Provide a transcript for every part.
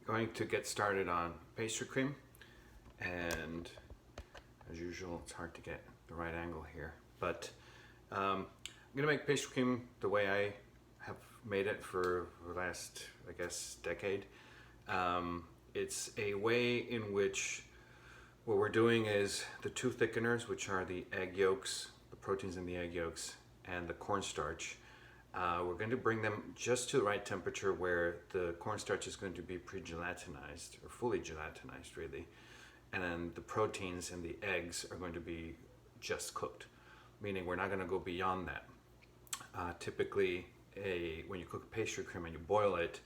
going to get started on pastry cream, and as usual it's hard to get the right angle here, but I'm gonna make pastry cream the way I have made it for the last, I guess, decade. It's a way in which what we're doing is the two thickeners, which are the egg yolks, the proteins in the egg yolks, and the cornstarch. We're going to bring them just to the right temperature where the cornstarch is going to be pre-gelatinized, or fully gelatinized really, and then the proteins in the eggs are going to be just cooked, meaning we're not going to go beyond that. Typically, when you cook pastry cream and you boil it,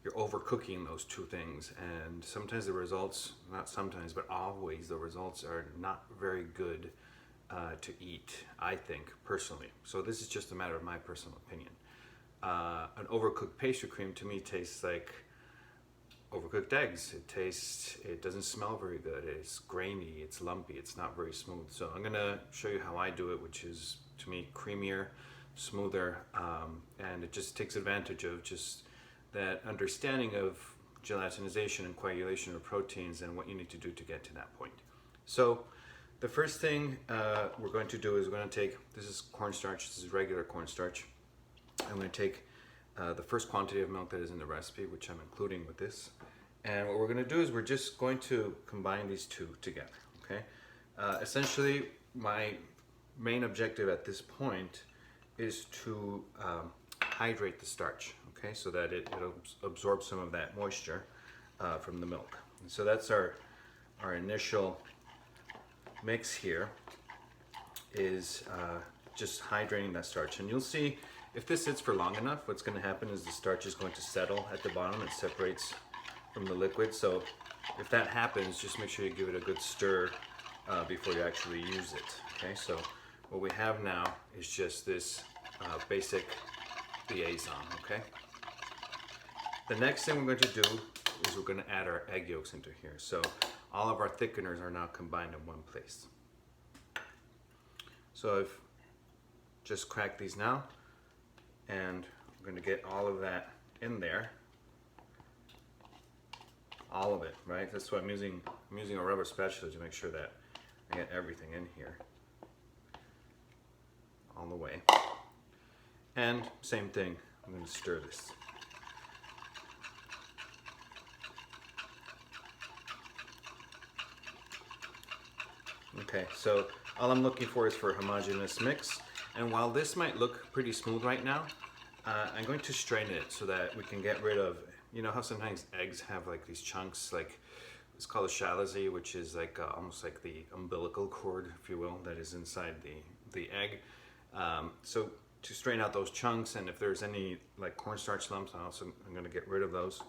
you're overcooking those two things, and sometimes the results, not sometimes, but always the results are not very good to eat, I think, personally. So this is just a matter of my personal opinion. An overcooked pastry cream to me tastes like overcooked eggs. It doesn't smell very good. It's grainy, it's lumpy, it's not very smooth. So I'm gonna show you how I do it, which is, to me, creamier, smoother, and it just takes advantage of just that understanding of gelatinization and coagulation of proteins and what you need to do to get to that point. So the first thing we're going to do is we're going to take, this is cornstarch, this is regular cornstarch. I'm going to take the first quantity of milk that is in the recipe, which I'm including with this. And what we're going to do is we're just going to combine these two together, okay? Essentially, my main objective at this point is to hydrate the starch, okay? So that it absorbs some of that moisture from the milk. And so that's our initial mix here, is just hydrating that starch. And you'll see if this sits for long enough, what's going to happen is the starch is going to settle at the bottom. It separates from the liquid. So if that happens, just make sure you give it a good stir before you actually use it. Okay, so what we have now is just this basic liaison. Okay. The next thing we're going to do is we're going to add our egg yolks into here. So all of our thickeners are now combined in one place. So I've just cracked these now, and I'm going to get all of that in there. All of it, right? That's why I'm using a rubber spatula to make sure that I get everything in here. All the way. And same thing, I'm going to stir this. Okay, so all I'm looking for is for a homogeneous mix. And while this might look pretty smooth right now, I'm going to strain it so that we can get rid of, you know how sometimes eggs have like these chunks, like it's called a chalazi, which is like almost like the umbilical cord, if you will, that is inside the egg. So to strain out those chunks, and if there's any like cornstarch lumps, I'm going to get rid of those.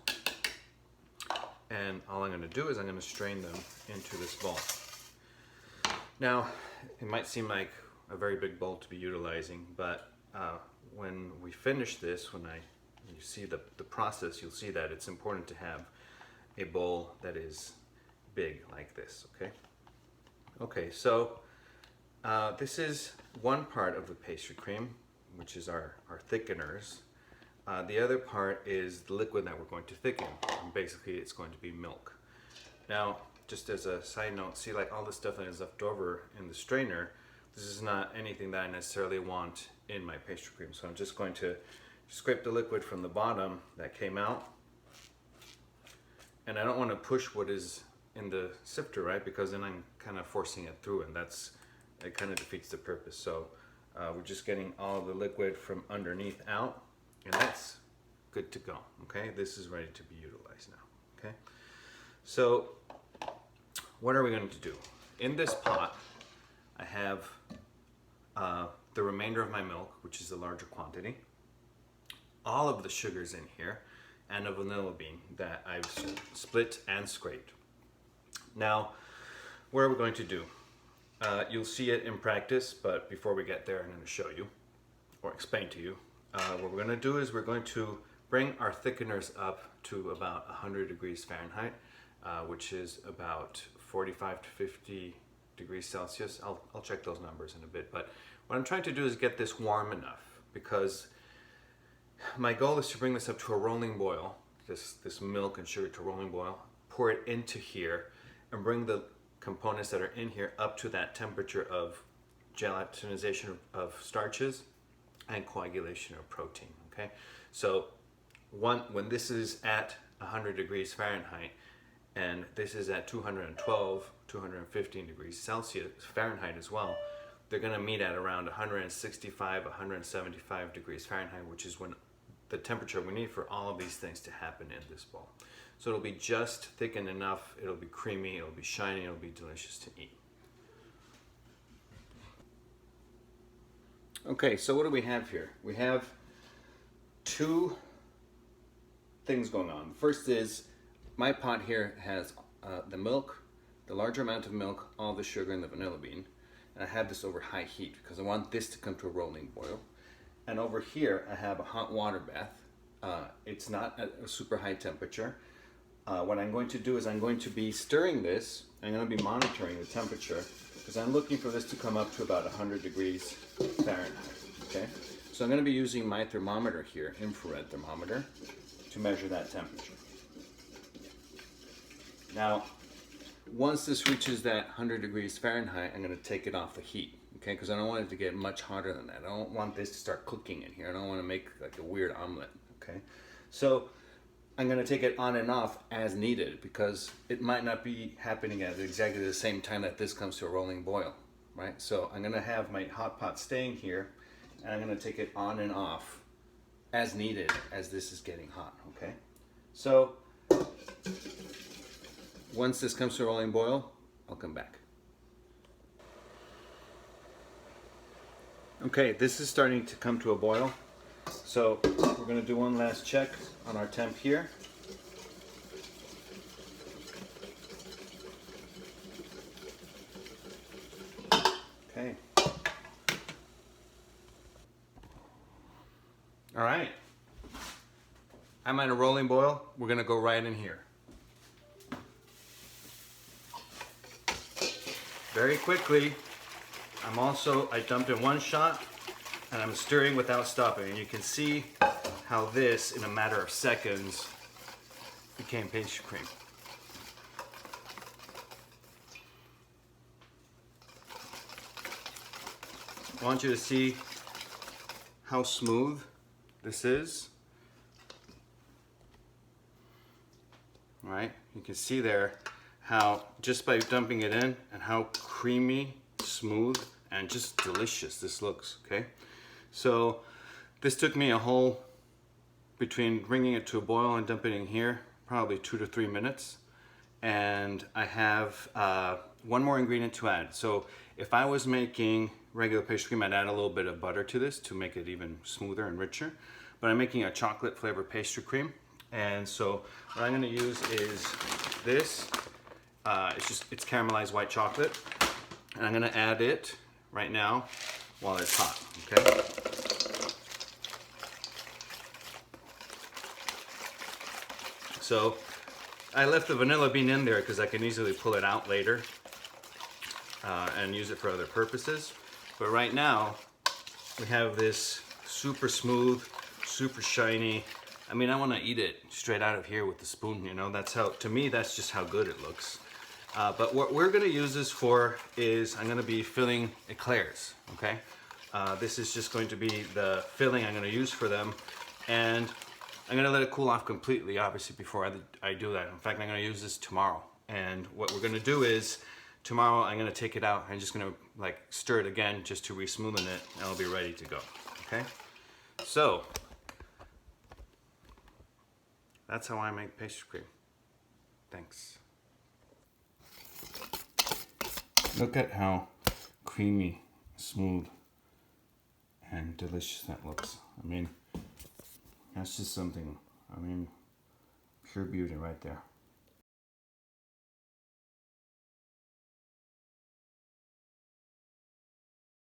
And all I'm going to do is I'm going to strain them into this bowl. Now, it might seem like a very big bowl to be utilizing, but when we finish this, when you see the process, you'll see that it's important to have a bowl that is big like this, okay? Okay, so this is one part of the pastry cream, which is our thickeners. The other part is the liquid that we're going to thicken, and basically it's going to be milk. Now, just as a side note, see, like all the stuff that is left over in the strainer, this is not anything that I necessarily want in my pastry cream. So I'm just going to scrape the liquid from the bottom that came out. And I don't want to push what is in the sifter, right? Because then I'm kind of forcing it through, and it kind of defeats the purpose. So we're just getting all of the liquid from underneath out, and that's good to go, okay? This is ready to be utilized now, okay? So what are we going to do? In this pot, I have the remainder of my milk, which is a larger quantity, all of the sugars in here, and a vanilla bean that I've split and scraped. Now, what are we going to do? You'll see it in practice, but before we get there, I'm going to show you, or explain to you. What we're going to do is we're going to bring our thickeners up to about 100 degrees Fahrenheit, which is about 45 to 50 degrees Celsius. I'll check those numbers in a bit, but what I'm trying to do is get this warm enough, because my goal is to bring this up to a rolling boil, this milk and sugar to rolling boil, pour it into here, and bring the components that are in here up to that temperature of gelatinization of starches and coagulation of protein. Okay, so when this is at 100 degrees Fahrenheit and this is at 212, 215 degrees Celsius Fahrenheit as well, they're going to meet at around 165, 175 degrees Fahrenheit, which is when the temperature we need for all of these things to happen in this bowl. So it'll be just thickened enough, it'll be creamy, it'll be shiny, it'll be delicious to eat. Okay, so what do we have here? We have two things going on. First is, my pot here has the milk, the larger amount of milk, all the sugar and the vanilla bean. And I have this over high heat because I want this to come to a rolling boil. And over here I have a hot water bath. It's not at a super high temperature. What I'm going to do is I'm going to be stirring this. I'm going to be monitoring the temperature because I'm looking for this to come up to about 100 degrees Fahrenheit. Okay, so I'm going to be using my thermometer here, infrared thermometer, to measure that temperature. Now, once this reaches that 100 degrees Fahrenheit, I'm going to take it off the heat, okay? Because I don't want it to get much hotter than that. I don't want this to start cooking in here. I don't want to make like a weird omelet, okay? So I'm going to take it on and off as needed because it might not be happening at exactly the same time that this comes to a rolling boil, right? So I'm going to have my hot pot staying here, and I'm going to take it on and off as needed as this is getting hot, okay? So once this comes to a rolling boil, I'll come back. Okay, this is starting to come to a boil. So we're going to do one last check on our temp here. Okay. All right. I'm at a rolling boil. We're going to go right in here. Very quickly, I dumped in one shot and I'm stirring without stopping. And you can see how this, in a matter of seconds, became pastry cream. I want you to see how smooth this is. All right, you can see there how just by dumping it in and how creamy, smooth, and just delicious this looks, okay? So this took me between bringing it to a boil and dumping it in here, probably 2 to 3 minutes. And I have one more ingredient to add. So if I was making regular pastry cream, I'd add a little bit of butter to this to make it even smoother and richer. But I'm making a chocolate flavored pastry cream. And so what I'm gonna use is this. It's caramelized white chocolate, and I'm gonna add it right now while it's hot, okay? So I left the vanilla bean in there because I can easily pull it out later and use it for other purposes. But right now, we have this super smooth, super shiny. I mean, I wanna eat it straight out of here with the spoon, you know? That's how, to me, that's just how good it looks. But what we're gonna use this for is I'm gonna be filling eclairs, okay? This is just going to be the filling I'm gonna use for them. And I'm gonna let it cool off completely, obviously, before I do that. In fact, I'm gonna use this tomorrow. And what we're gonna do is, tomorrow I'm gonna take it out. I'm just gonna like stir it again just to re-smoothen it, and it'll be ready to go, okay? So, that's how I make pastry cream. Thanks. Look at how creamy, smooth, and delicious that looks. I mean, that's just something, pure beauty right there.